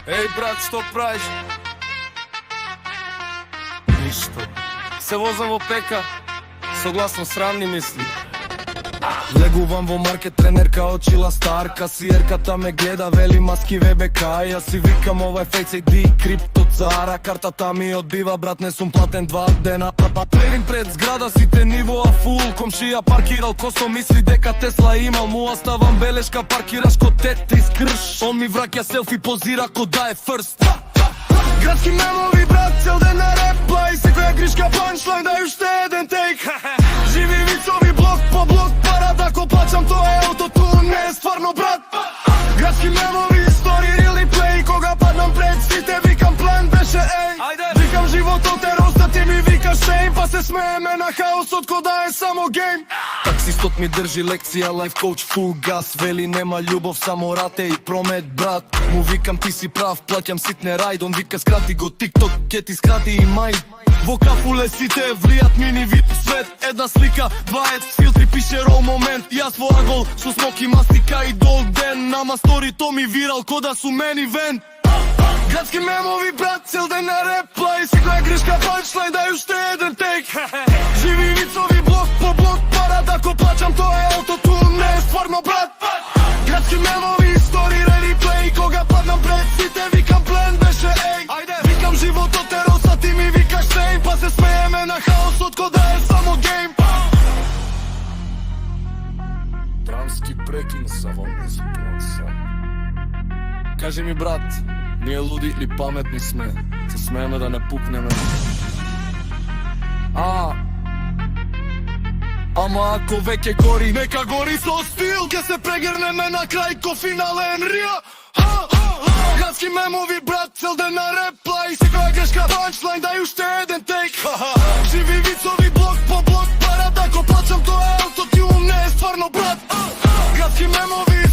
Еј брат, што правиш? Ништо. Се возам во пека, согласно срамни мисли. Легувам во маркет, тренерка очила старка. Сиерката ме гледа, вели маски ВБК. Јас си викам ова е Face ID, крипто цара. Картата ми одбива, брат, не сум платен 2 дена. Тренин пред зграда, сите нивоа фул. Комшија паркирал, косо мисли дека Тесла имал. Му оставам белешка, паркираш ко Тетрис крш. Он ми враќа селфи, позира ко да е first. Градски мемови, брат, цел ден на репла. И секоја гришка панчлайн, дај уште еден тейк. Живи вицови блок по блок, пара да ко плачам, тоа е аутотун, не е стварно, брат. Градски мемови, истории, рили плей. Кога паднам пред сите, викам план беше ей. Викам животот е роста, ти ми викаш шейм. Па се смееме на хаосот, ко да е само гейм. Таксистот ми држи лекција, лайф коуч, фул газ. Вели нема љубов, само рате и промет, брат. Му викам ти си прав, плаќам ситне рајд. Он вика скрати го TikTok, ке ти скрати и мај. Во кафуле сите влијат мини вид свет. Една слика, 2 филтри, пише рол момент. Јас во агол, со смоки, мастика и долг ден. Нама стори то ми вирал, ко да су мени вен. Градски мемови, брат, цел ден на репла. И секоја гришка панчлайн, дај уште еден тейк. Живи вицови блок по блок, пара да ко плачам, тоа е аутотун, не е стварно, брат. Градски мемови, истории, реплей. Кога паднам пред сите, викам плен беше ей. Викам животот е роса, ти ми викаш шейм. Па се смееме на хаосот, ко да е само гейм. Драмски прекин са во музиконса. Кажи ми, брат, ние луди или паметни сме? Се смееме да не пукнеме. Ама ако веќе гори, нека гори со стил. Ке се прегернеме на крај ко финален риа. Градски мемови, брат, цел ден на репла. И секоја грешка панчлайн, дај уште еден тейк. Живи вицови блок по блок, пара да ко плачам, тоа е аутотюн, не е стварно, брат. Градски мемови,